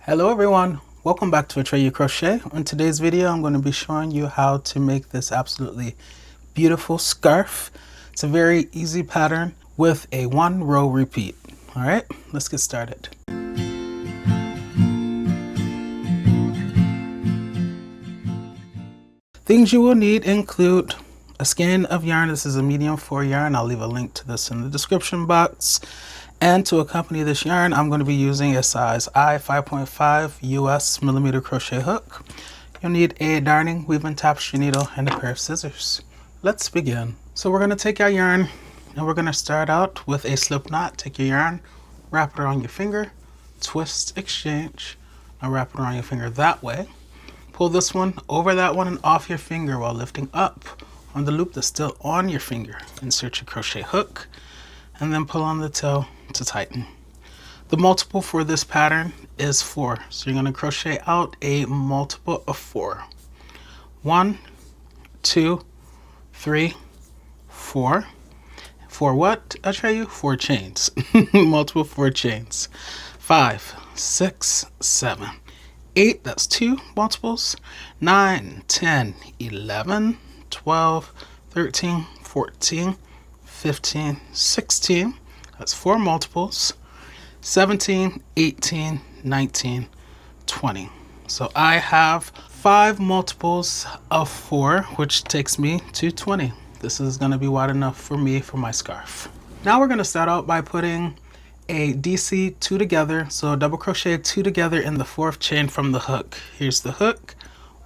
Hello everyone, welcome back to Atreyu Crochet. In today's video I'm going to be showing you how to make this absolutely beautiful scarf. It's a very easy pattern with a 1-row repeat. Alright, let's get started. Things you will need include a skein of yarn. This is a medium 4 yarn. I'll leave a link to this in the description box. And to accompany this yarn, I'm going to be using a size I 5.5 US millimeter crochet hook. You'll need a darning, weaving tapestry needle, and a pair of scissors. Let's begin. So we're going to take our yarn and we're going to start out with a slip knot. Take your yarn, wrap it around your finger, twist, exchange. Now wrap it around your finger that way. Pull this one over that one and off your finger while lifting up on the loop that's still on your finger. Insert your crochet hook and then pull on the tail to tighten. The multiple for this pattern is 4, so you're going to crochet out a multiple of 4. 1, 2, 3, 4. For what, Atreyu? 4 chains. Multiple 4 chains. 5, 6, 7, 8, that's 2 multiples. 9, 10, 11, 12, 13, 14, 15, 16, that's 4 multiples, 17, 18, 19, 20. So I have 5 multiples of 4, which takes me to 20. This is going to be wide enough for me for my scarf. Now we're going to start out by putting a DC 2 together. So double crochet 2 together in the 4th chain from the hook. Here's the hook,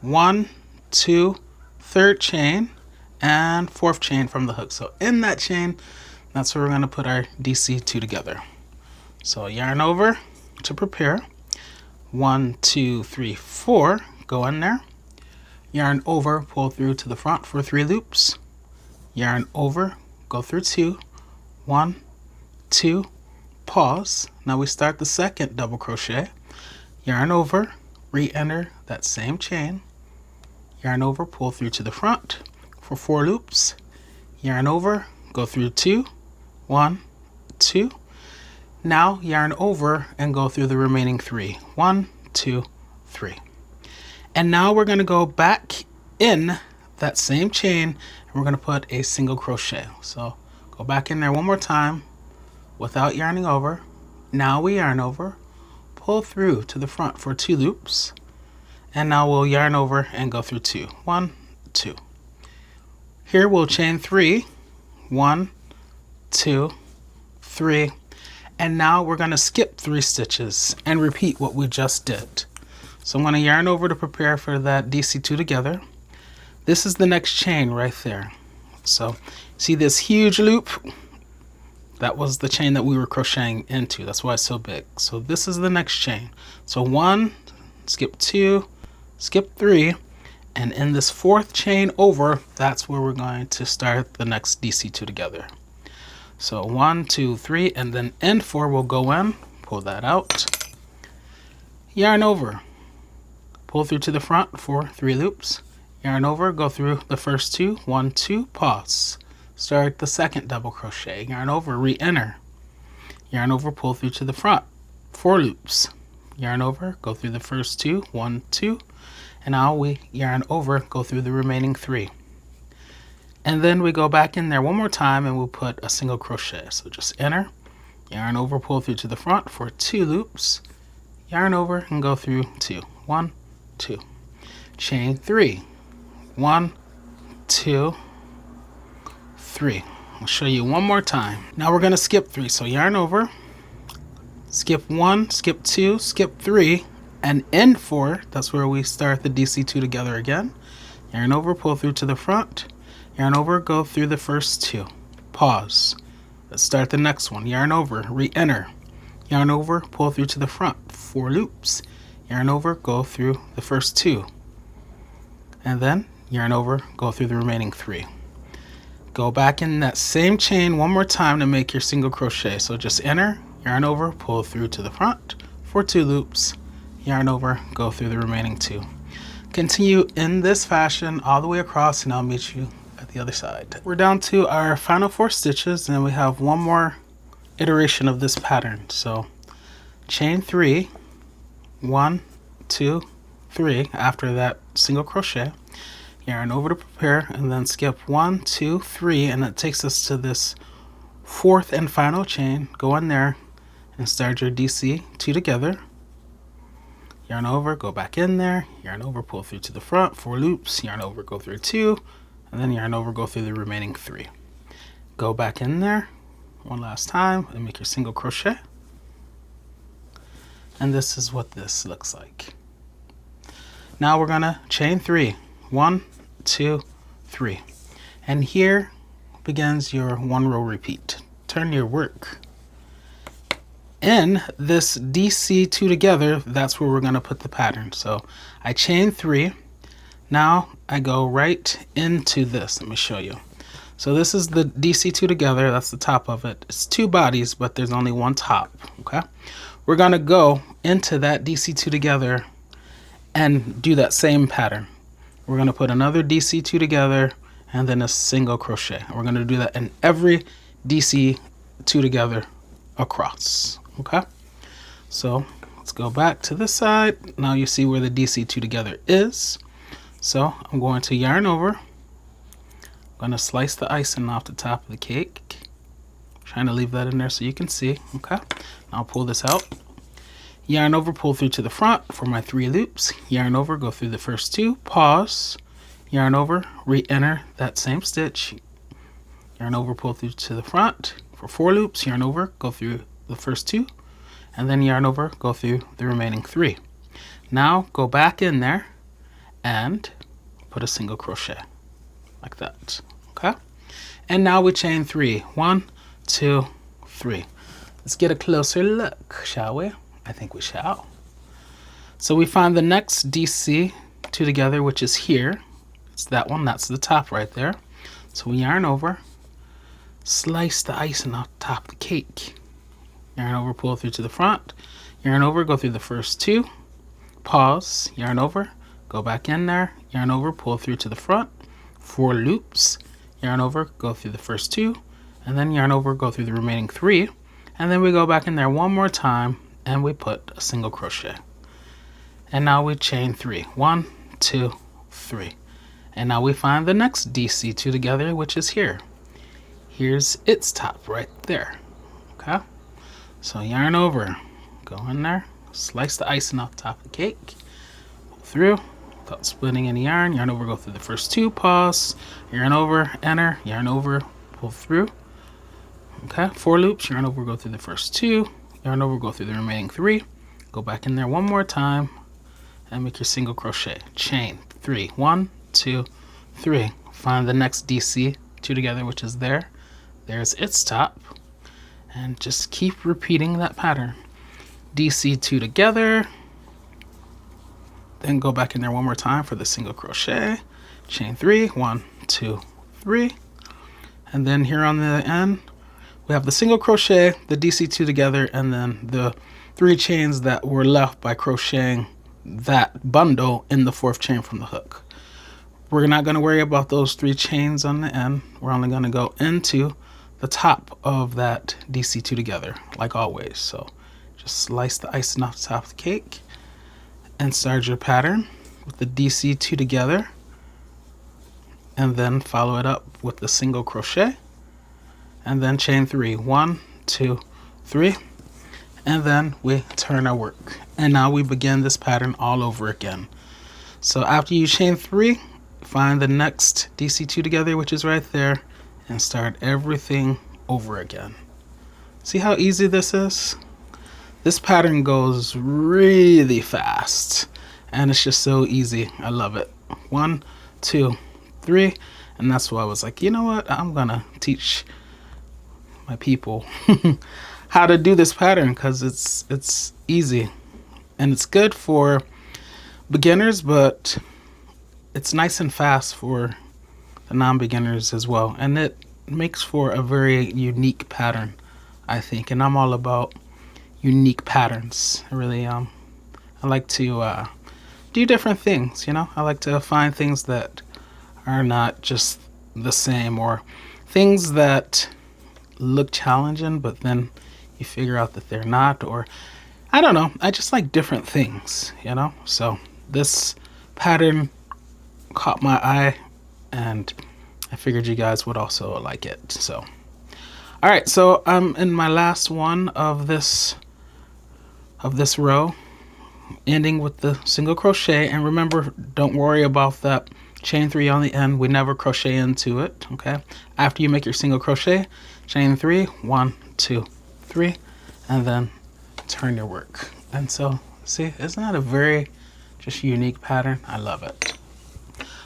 1, 2, 3rd chain, and 4th chain from the hook. So in that chain, that's where we're going to put our DC 2 together. So yarn over to prepare. 1, 2, 3, 4, go in there. Yarn over, pull through to the front for 3 loops. Yarn over, go through 2. 1, 2, pause. Now we start the 2nd double crochet. Yarn over, re-enter that same chain. Yarn over, pull through to the front for 4 loops. Yarn over, go through 2. 1, 2. Now yarn over and go through the remaining 3. 1, 2, 3. And now we're going to go back in that same chain and we're going to put a single crochet. So go back in there one more time without yarning over. Now we yarn over, pull through to the front for 2 loops, and now we'll yarn over and go through 2. 1, 2. Here we'll chain 3. 1, 2, 3, and now we're going to skip 3 stitches and repeat what we just did. So I'm going to yarn over to prepare for that DC2 together. This is the next chain right there. So see this huge loop? That was the chain that we were crocheting into. That's why it's so big. So this is the next chain. So 1, skip 2, skip 3, and in this 4th chain over, that's where we're going to start the next DC2 together. So 1, 2, 3, and then N4 will go in, pull that out, yarn over, pull through to the front for 3 loops, yarn over, go through the first 2, 1, 2, pause, start the 2nd double crochet, yarn over, re-enter, yarn over, pull through to the front, 4 loops, yarn over, go through the first 2, 1, 2, and now we yarn over, go through the remaining 3. And then we go back in there one more time and we'll put a single crochet. So just enter, yarn over, pull through to the front for 2 loops, yarn over and go through 2. 1, 2. Chain 3. 1, 2, 3. I'll show you one more time. Now we're going to skip 3. So yarn over, skip 1, skip 2, skip 3, and end 4. That's where we start the DC2 together again. Yarn over, pull through to the front. Yarn over, go through the first 2. Pause. Let's start the next one. Yarn over, re-enter. Yarn over, pull through to the front. 4 loops. Yarn over, go through the first 2. And then yarn over, go through the remaining 3. Go back in that same chain one more time to make your single crochet. So just enter, yarn over, pull through to the front for 2 loops. Yarn over, go through the remaining 2. Continue in this fashion all the way across and I'll meet you at the other side. We're down to our final 4 stitches and we have one more iteration of this pattern. So chain 3, 1, 2, 3 after that single crochet, yarn over to prepare, and then skip 1, 2, 3, and that takes us to this fourth and final chain. Go in there and start your DC 2 together, yarn over, go back in there, yarn over, pull through to the front, 4 loops, yarn over, go through 2, and then yarn over, go through the remaining 3. Go back in there one last time and make your single crochet, and this is what this looks like. Now we're gonna chain 3, 1, 2, 3, and here begins your 1 row repeat. Turn your work in this DC 2 together. That's where we're going to put the pattern. So I chain 3. Now I go right into this. Let me show you. So this is the DC 2 together. That's the top of it. It's 2 bodies, but there's only 1 top. Okay, we're going to go into that DC 2 together and do that same pattern. We're going to put another DC 2 together and then a single crochet. And we're going to do that in every DC 2 together across. Okay, so let's go back to this side. Now you see where the DC 2 together is. So I'm going to yarn over. I'm going to slice the icing off the top of the cake. Trying to leave that in there so you can see. Okay, now I'll pull this out. Yarn over, pull through to the front for my 3 loops. Yarn over, go through the first 2, pause, yarn over, re-enter that same stitch. Yarn over, pull through to the front for 4 loops. Yarn over, go through the first 2, and then yarn over, go through the remaining 3. Now go back in there and put a single crochet like that. Okay, and now we chain 3, 1, 2, 3. Let's get a closer look, shall we? I think we shall. So we find the next DC 2 together, which is here. It's that one. That's the top right there. So we yarn over, slice the icing off the top of the cake. Yarn over, pull through to the front. Yarn over, go through the first 2. Pause, yarn over, go back in there. Yarn over, pull through to the front. 4 loops. Yarn over, go through the first 2. And then yarn over, go through the remaining 3. And then we go back in there one more time and we put a single crochet. And now we chain 3. 1, 2, 3. And now we find the next DC 2 together, which is here. Here's its top right there. Okay, so yarn over, go in there, slice the icing off the top of the cake, pull through without splitting any yarn. Yarn over, go through the first 2, pause, yarn over, enter, yarn over, pull through. Okay, 4 loops, yarn over, go through the first 2, yarn over, go through the remaining 3, go back in there one more time and make your single crochet. Chain 3, 1, 2, 3. Find the next DC 2 together, which is there. There's its top, and just keep repeating that pattern. DC 2 together, then go back in there one more time for the single crochet. Chain 3, 1, 2, 3, and then here on the end we have the single crochet, the DC 2 together, and then the 3 chains that were left by crocheting that bundle in the 4th chain from the hook. We're not going to worry about those 3 chains on the end. We're only going to go into the top of that DC 2 together, like always. So just slice the icing off the top of the cake and start your pattern with the DC 2 together, and then follow it up with the single crochet, and then chain 3, 1, 2, 3, and then we turn our work. And now we begin this pattern all over again. So after you chain 3, find the next DC 2 together, which is right there, and start everything over again. See how easy this is? This pattern goes really fast and it's just so easy. I love it. 1, 2, 3, and that's why I was like, you know what, I'm gonna teach my people how to do this pattern, because it's easy and it's good for beginners, but it's nice and fast for the non-beginners as well, and it makes for a very unique pattern, I think. And I'm all about unique patterns. I really I like to do different things, you know. I like to find things that are not just the same, or things that look challenging but then you figure out that they're not. Or I don't know, I just like different things, you know? So this pattern caught my eye and I figured you guys would also like it. So, all right, so I'm in my last one of this row, ending with the single crochet. And remember, don't worry about that chain 3 on the end. We never crochet into it, okay? After you make your single crochet, chain 3, 1, 2, 3, and then turn your work. And so, see, isn't that a very just unique pattern? I love it.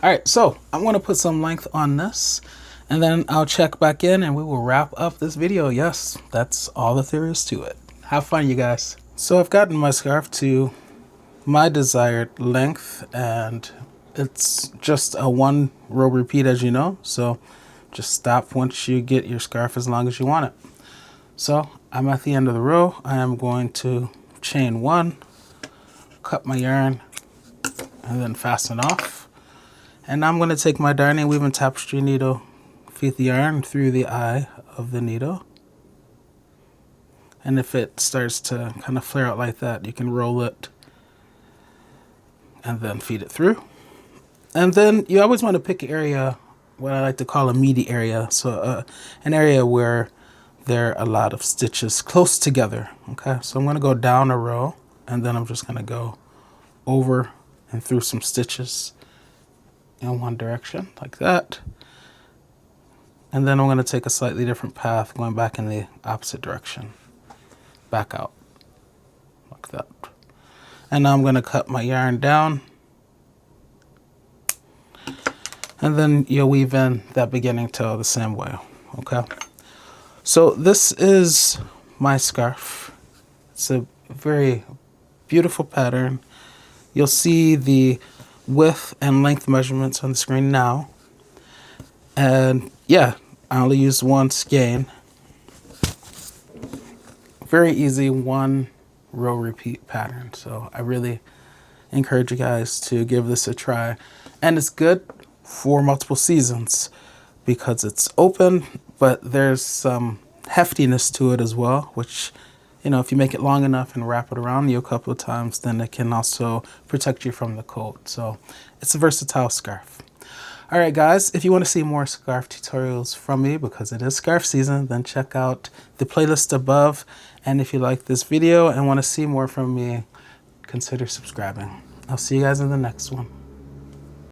All right, so I'm going to put some length on this, and then I'll check back in and we will wrap up this video. Yes, that's all that there is to it. Have fun, you guys. So I've gotten my scarf to my desired length, and it's just a 1 row repeat, as you know. So just stop once you get your scarf as long as you want it. So I'm at the end of the row. I am going to chain 1, cut my yarn, and then fasten off. And I'm going to take my darning weaving tapestry needle, feed the yarn through the eye of the needle. And if it starts to kind of flare out like that, you can roll it and then feed it through. And then you always want to pick an area, what I like to call a meaty area. So an area where there are a lot of stitches close together. Okay, so I'm going to go down a row, and then I'm just going to go over and through some stitches in one direction like that. And then I'm going to take a slightly different path, going back in the opposite direction, back out like that. And now I'm going to cut my yarn down, and then you'll weave in that beginning tail the same way. Okay, so this is my scarf. It's a very beautiful pattern. You'll see the width and length measurements on the screen now. And yeah, I only used 1 skein. Very easy 1 row repeat pattern. So I really encourage you guys to give this a try. And it's good for multiple seasons because it's open, but there's some heftiness to it as well, which, you know, if you make it long enough and wrap it around you a couple of times, then it can also protect you from the cold. So it's a versatile scarf. All right, guys, if you want to see more scarf tutorials from me, because it is scarf season, then check out the playlist above. And if you like this video and want to see more from me, consider subscribing. I'll see you guys in the next one.